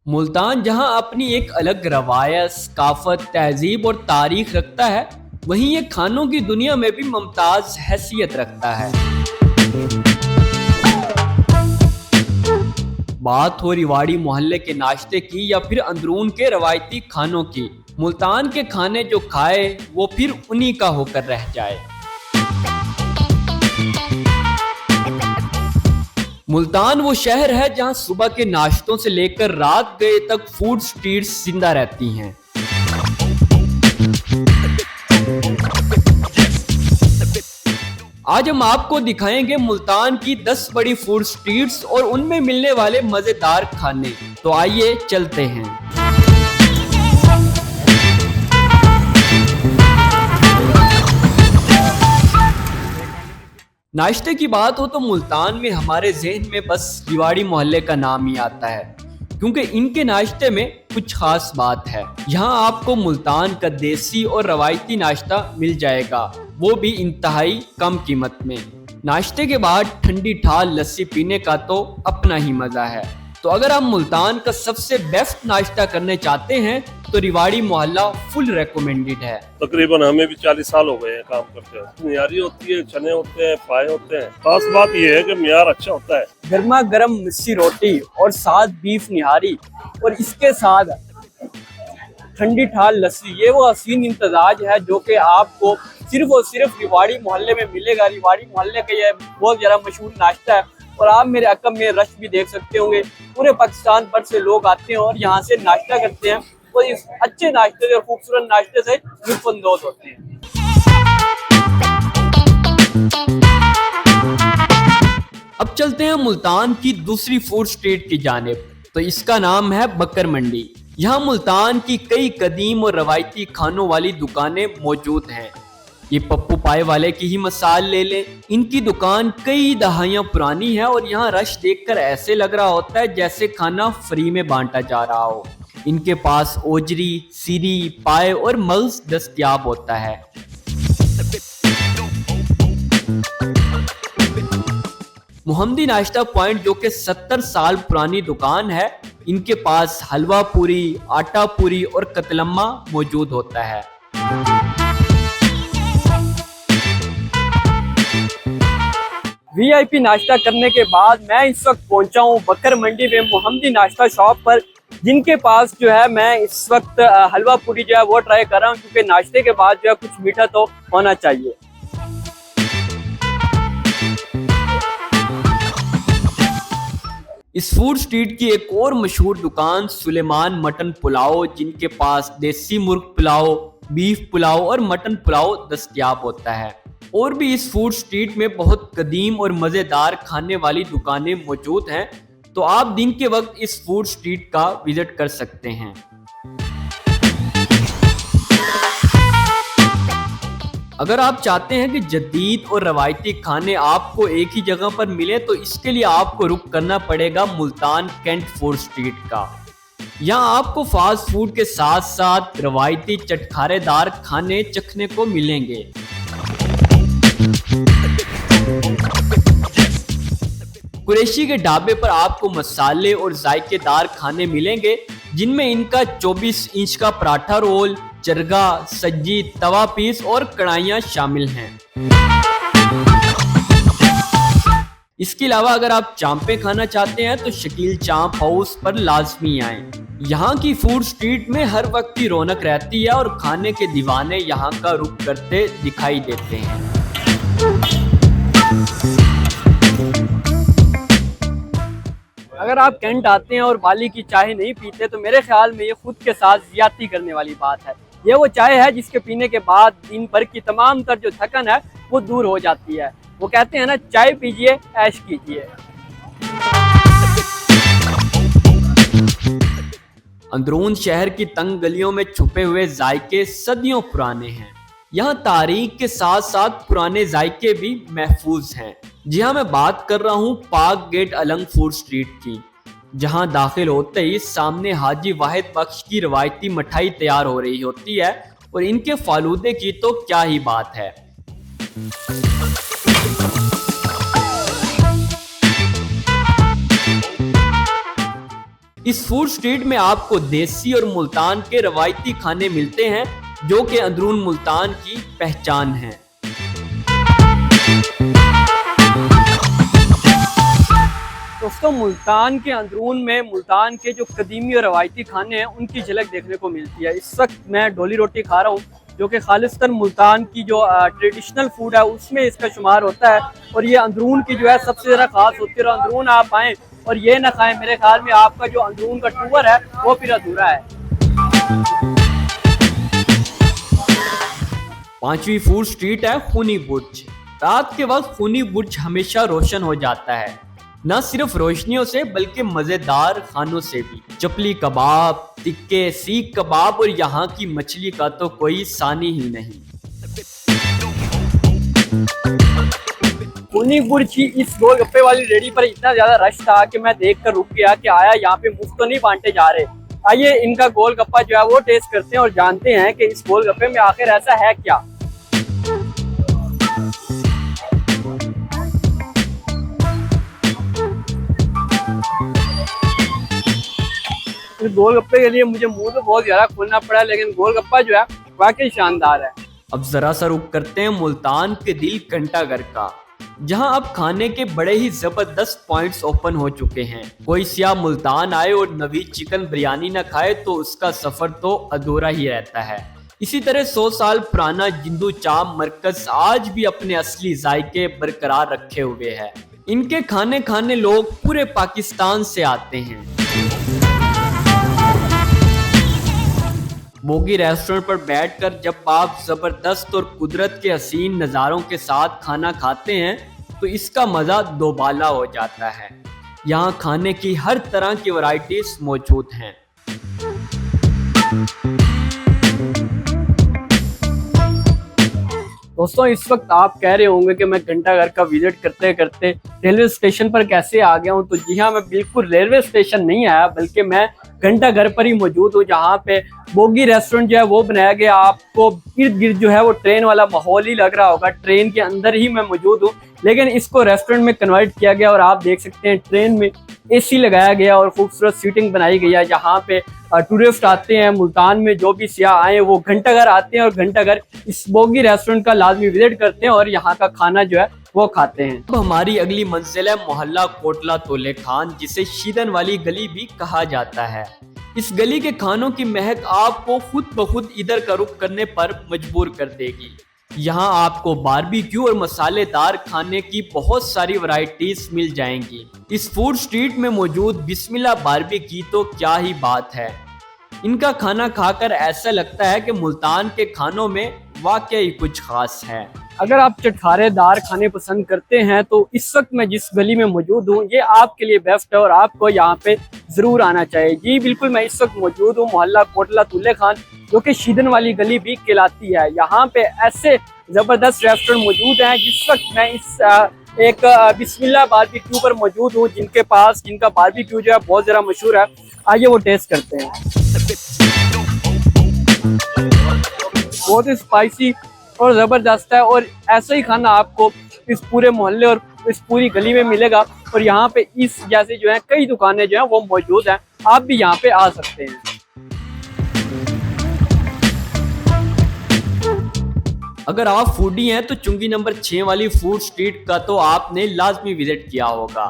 मुल्तान जहां अपनी एक अलग रवायत, सकाफत, तहजीब और तारीख रखता है, वहीं ये खानों की दुनिया में भी मुमताज हैसियत रखता है। बात हो रिवाड़ी मोहल्ले के नाश्ते की या फिर अंदरून के रवायती खानों की, मुल्तान के खाने जो खाए वो फिर उन्हीं का होकर रह जाए। मुल्तान वो शहर है जहां सुबह के नाश्तों से लेकर रात गए तक फूड स्ट्रीट्स जिंदा रहती हैं। आज हम आपको दिखाएंगे मुल्तान की 10 बड़ी फूड स्ट्रीट्स और उनमें मिलने वाले मजेदार खाने। तो आइए चलते हैं। नाश्ते की बात हो तो मुल्तान में हमारे जहन में बस रिवाड़ी मोहल्ले का नाम ही आता है, क्योंकि इनके नाश्ते में कुछ खास बात है। यहाँ आपको मुल्तान का देसी और रवायती नाश्ता मिल जाएगा, वो भी इंतहाई कम कीमत में। नाश्ते के बाद ठंडी ठाल लस्सी पीने का तो अपना ही मजा है। तो अगर आप मुल्तान का सबसे बेस्ट नाश्ता करने चाहते हैं तो रिवाड़ी मोहल्ला फुल रेकमेंडेड है। तकरीबन हमें भी 40 साल हो गए हैं काम करते हैं। निहारी होती है, चने होते हैं, पाए होते हैं। खास बात यह है कि मियार अच्छा होता है। गर्मा गर्म मिस्सी रोटी और साथ बीफ निहारी और इसके साथ ठंडी ठाल लस्सी, ये वो हसीन इम्तजाज है जो कि आपको सिर्फ और सिर्फ रिवाड़ी मोहल्ले में मिलेगा। रिवाड़ी मोहल्ले का ये बहुत ज्यादा मशहूर नाश्ता है और आप मेरे अकब में रश भी देख सकते होंगे। पूरे पाकिस्तान भर से लोग आते हैं और यहाँ से नाश्ता करते हैं और इस अच्छे नाश्ते से और खूबसूरत नाश्ते से लुत्फानंदोज होते हैं। अब चलते हैं मुल्तान की दूसरी फूड स्ट्रीट की जानिब। तो इसका नाम है बकर मंडी। यहाँ मुल्तान की कई कदीम और रवायती खानों वाली दुकानें मौजूद हैं। ये पप्पू पाए वाले की ही मिसाल ले लें। इनकी दुकान कई दहाइयां पुरानी है और यहाँ रश देखकर ऐसे लग रहा होता है जैसे खाना फ्री में बांटा जा रहा हो। इनके पास ओजरी, सीरी, पाए और मग्ज दस्तयाब होता है। मोहम्मदी नाश्ता पॉइंट जो कि 70 साल पुरानी दुकान है, इनके पास हलवा पूरी, आटा पूरी और कतलम्मा मौजूद होता है। वीआईपी नाश्ता करने के बाद मैं इस वक्त पहुंचा हूं बकर मंडी में मोहम्मदी नाश्ता शॉप पर, जिनके पास जो है मैं इस वक्त हलवा पूरी जो है वो ट्राई कर रहा हूं, क्योंकि नाश्ते के बाद जो है कुछ मीठा तो होना चाहिए। इस फूड स्ट्रीट की एक और मशहूर दुकान सुलेमान मटन पुलाव, जिनके पास देसी मुर्ग पुलाव, बीफ पुलाव और मटन पुलाव दस्तयाब होता है। और भी इस फूड स्ट्रीट में बहुत कदीम और मज़ेदार खाने वाली दुकानें मौजूद हैं, तो आप दिन के वक्त इस फूड स्ट्रीट का विजिट कर सकते हैं। अगर आप चाहते हैं कि जदीद और रवायती खाने आपको एक ही जगह पर मिले, तो इसके लिए आपको रुख करना पड़ेगा मुल्तान कैंट फूड स्ट्रीट का। यहाँ आपको फास्ट फूड के साथ साथ रवायती चटखारेदार खाने चखने को मिलेंगे। कुरैशी के ढाबे पर आपको मसाले और जायकेदार खाने मिलेंगे, जिनमें इनका 24 इंच का पराठा रोल, चरगा, सज्जी, तवा पीस और कढ़ाइयाँ शामिल हैं। इसके अलावा अगर आप चांपे खाना चाहते हैं तो शकील चांप हाउस पर लाजमी आएं। यहाँ की फूड स्ट्रीट में हर वक्त की रौनक रहती है और खाने के दीवाने यहाँ का रुख करते दिखाई देते हैं। अगर आप कैंट आते हैं और बाली की चाय नहीं पीते तो मेरे ख्याल में ये खुद के साथ ज्यादती करने वाली बात है। ये वो चाय है जिसके पीने के बाद दिन भर की तमाम तर जो थकन है वो दूर हो जाती है। वो कहते हैं ना, चाय पीजिए, ऐश कीजिए। अंदरून शहर की तंग गलियों में छुपे हुए जायके सदियों पुराने हैं। यहाँ तारीख के साथ साथ पुराने जायके भी महफूज हैं। जी हाँ, मैं बात कर रहा हूँ पाक गेट अलंग फूड स्ट्रीट की, जहाँ दाखिल होते ही सामने हाजी वाहिद बख्श की रवायती मिठाई तैयार हो रही होती है और इनके फालूदे की तो क्या ही बात है। इस फूड स्ट्रीट में आपको देसी और मुल्तान के रवायती खाने मिलते हैं जो कि अंदरून मुल्तान की पहचान है। दोस्तों, मुल्तान के अंदरून में मुल्तान के जो कदीमी और रवायती खाने हैं उनकी झलक देखने को मिलती है। इस वक्त मैं डोली रोटी खा रहा हूँ जो कि खालिस्तान मुल्तान की जो ट्रेडिशनल फूड है उसमें इसका शुमार होता है और ये अंदरून की जो है सबसे ज़्यादा खास होती है। और अंदरून आप आएँ और ये ना खाएं, मेरे ख्याल में आपका जो अंदरून का टूर है वो फिर अधूरा है। 5वीं फूड स्ट्रीट है खूनी बुर्ज। रात के वक्त खूनी बुर्ज हमेशा रोशन हो जाता है, न सिर्फ रोशनियों से बल्कि मजेदार खानों से भी। चपली कबाब, टिक्के, सीख कबाब और यहाँ की मछली का तो कोई सानी ही नहीं। खूनी बुर्ज की इस गोलगप्पे वाली रेडी पर इतना ज्यादा रश था कि मैं देखकर रुक गया कि आया यहाँ पे मुफ्त तो नहीं बांटे जा रहे। आइए इनका गोलगप्पा जो है वो टेस्ट करते हैं और जानते हैं कि इस गोलगप्पे में आखिर ऐसा है क्या। इस गोलगप्पे के लिए मुझे मुंह तो बहुत ज्यादा खोलना पड़ा, लेकिन गोलगप्पा जो है वाकई शानदार है। अब जरा सा रुक करते हैं मुल्तान के दिल घंटाघर का, जहां अब खाने के बड़े ही जबरदस्त पॉइंट्स ओपन हो चुके हैं। कोई सियाह मुल्तान आए और नवी चिकन बिरयानी न खाए तो उसका सफर तो अधूरा ही रहता है। इसी तरह 100 साल पुराना जिंदू चाप मरकज आज भी अपने असली जायके बरकरार रखे हुए है। इनके खाने खाने लोग पूरे पाकिस्तान से आते हैं। बोगी रेस्टोरेंट पर बैठकर जब आप जबरदस्त और कुदरत के हसीन नज़ारों के साथ खाना खाते हैं तो इसका मज़ा दोबाला हो जाता है। यहाँ खाने की हर तरह की वैरायटीज मौजूद हैं। दोस्तों, इस वक्त आप कह रहे होंगे कि मैं घंटाघर का विजिट करते करते रेलवे स्टेशन पर कैसे आ गया हूँ। तो जी हाँ, मैं बिल्कुल रेलवे स्टेशन नहीं आया, बल्कि मैं घंटाघर पर ही मौजूद हूँ, जहाँ पे बोगी रेस्टोरेंट जो है वो बनाया गया। आपको इर्द गिर्द जो है वो ट्रेन वाला माहौल ही लग रहा होगा। ट्रेन के अंदर ही मैं मौजूद हूँ, लेकिन इसको रेस्टोरेंट में कन्वर्ट किया गया और आप देख सकते हैं ट्रेन में एसी लगाया गया और खूबसूरत सीटिंग बनाई गई है। जहाँ पे टूरिस्ट आते हैं मुल्तान में, जो भी सियाह आए वो घंटाघर आते हैं और घंटाघर इस बोगी रेस्टोरेंट का लाजमी विजिट करते हैं और यहाँ का खाना जो है वो खाते हैं। अब हमारी अगली मंजिल है मोहल्ला कोटला तोले खान, जिसे शीदन वाली गली भी कहा जाता है। इस गली के खानों की महक आपको खुद ब खुद इधर का रुख करने पर मजबूर कर देगी। यहाँ आपको बारबेक्यू और मसालेदार खाने की बहुत सारी वैरायटीज मिल जाएंगी। इस फूड स्ट्रीट में मौजूद बिस्मिल्लाह बारबेक्यू की तो क्या ही बात है। इनका खाना खाकर ऐसा लगता है कि मुल्तान के खानों में वाकई कुछ खास है। अगर आप चटखारेदार खाने पसंद करते हैं तो इस वक्त मैं जिस गली में मौजूद हूँ ये आपके लिए बेस्ट है और आपको यहाँ पे जरूर आना चाहिए। जी बिल्कुल, मैं इस वक्त मौजूद हूँ मोहल्ला कोटला तुल्ले खान, जो कि शीदन वाली गली भी कहलाती है। यहाँ पे ऐसे जबरदस्त रेस्टोरेंट मौजूद हैं। जिस वक्त मैं इस एक बिस्मिल्लाह बारबेक्यू पर मौजूद हूँ, जिनका बारबेक्यू जो है बहुत ज़्यादा मशहूर है। आइए वो टेस्ट करते हैं। बहुत ही स्पाइसी और ज़बरदस्त है और ऐसा ही खाना आपको इस पूरे मोहल्ले और इस पूरी गली में मिलेगा। और यहाँ पे इस जैसे जो है कई दुकानें जो हैं वो मौजूद हैं, आप भी यहाँ पे आ सकते हैं। अगर आप फूडी हैं तो चुंगी नंबर 6 वाली फूड स्ट्रीट का तो आपने लाजमी विजिट किया होगा।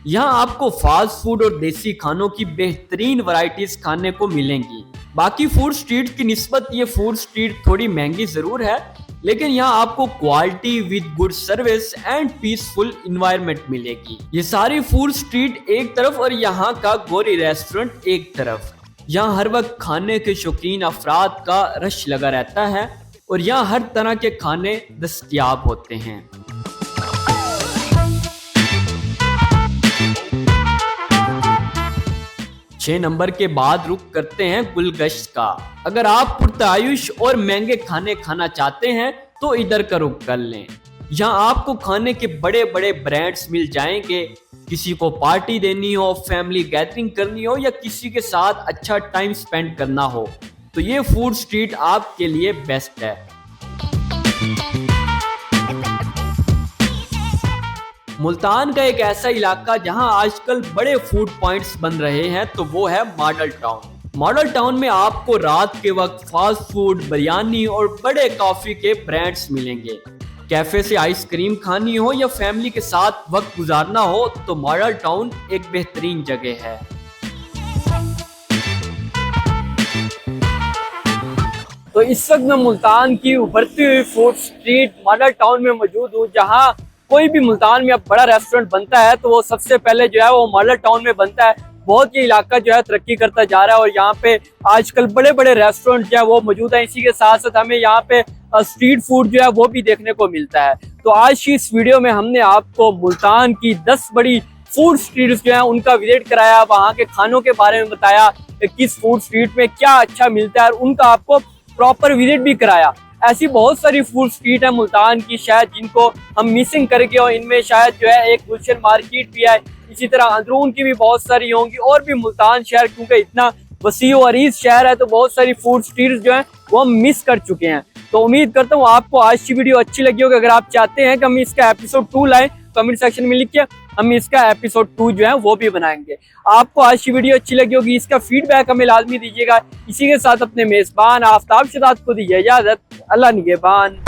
यहाँ आपको फास्ट फूड और देसी खानों की बेहतरीन वैरायटीज खाने को मिलेंगी। बाकी फूड स्ट्रीट की निस्बत ये फूड स्ट्रीट थोड़ी महंगी जरूर है, लेकिन यहाँ आपको quality with good service and peaceful environment मिलेगी। ये सारी फूड स्ट्रीट एक तरफ और यहाँ का गोरी रेस्टोरेंट एक तरफ। यहाँ हर वक्त खाने के शौकीन अफराद का रश लगा रहता है और यहाँ हर तरह के खाने दस्तयाब होते हैं। छह नंबर के बाद रुक करते हैं गुलगश्त का। अगर आप पुरतायुश और महंगे खाने खाना चाहते हैं तो इधर का रुक कर लें। यहाँ आपको खाने के बड़े बड़े ब्रांड्स मिल जाएंगे। किसी को पार्टी देनी हो, फैमिली गैदरिंग करनी हो या किसी के साथ अच्छा टाइम स्पेंड करना हो तो ये फूड स्ट्रीट आपके लिए बेस्ट है। मुल्तान का एक ऐसा इलाका जहां आजकल बड़े फूड पॉइंट्स बन रहे हैं तो वो है मॉडल टाउन। मॉडल टाउन में आपको रात के वक्त फास्ट फूड, बिरयानी और बड़े कॉफी के ब्रांड्स मिलेंगे। कैफे से आइसक्रीम खानी हो या फैमिली के साथ वक्त गुजारना हो तो मॉडल टाउन एक बेहतरीन जगह है। तो इस वक्त मैं मुल्तान की उभरती हुई फूड स्ट्रीट मॉडल टाउन में मौजूद हूँ, जहाँ कोई भी मुल्तान में अब बड़ा रेस्टोरेंट बनता है तो वो सबसे पहले जो है वो मॉडल टाउन में बनता है। बहुत ये इलाका जो है तरक्की करता जा रहा है और यहाँ पे आजकल बड़े बड़े रेस्टोरेंट जो है वो मौजूद है। इसी के साथ साथ हमें यहाँ पे स्ट्रीट फूड जो है वो भी देखने को मिलता है। तो आज की इस वीडियो में हमने आपको मुल्तान की 10 बड़ी फूड स्ट्रीट्स जो है उनका विजिट कराया, वहाँ के खानों के बारे में बताया कि किस फूड स्ट्रीट में क्या अच्छा मिलता है और उनका आपको प्रॉपर विजिट भी कराया। ऐसी बहुत सारी फूड स्ट्रीट है मुल्तान की शायद जिनको हम मिसिंग करके, और इनमें शायद जो है एक गुलशन मार्केट भी है, इसी तरह अंदरून की भी बहुत सारी होंगी और भी मुल्तान शहर क्योंकि इतना वसी और अरीज शहर है तो बहुत सारी फूड स्ट्रीट जो है वो हम मिस कर चुके हैं। तो उम्मीद करता हूँ आपको आज की वीडियो अच्छी लगी होगी। अगर आप चाहते हैं कि हम इसका एपिसोड 2 लाएं कमेंट सेक्शन में लिखिए, हम इसका एपिसोड 2 जो है वो भी बनाएंगे। आपको आज की वीडियो अच्छी लगी होगी, इसका फीडबैक हमें लाजमी दीजिएगा। इसी के साथ अपने मेजबान आफ्ताब शदाद को दीजिए इजाजत। अल्लाह निगहबान।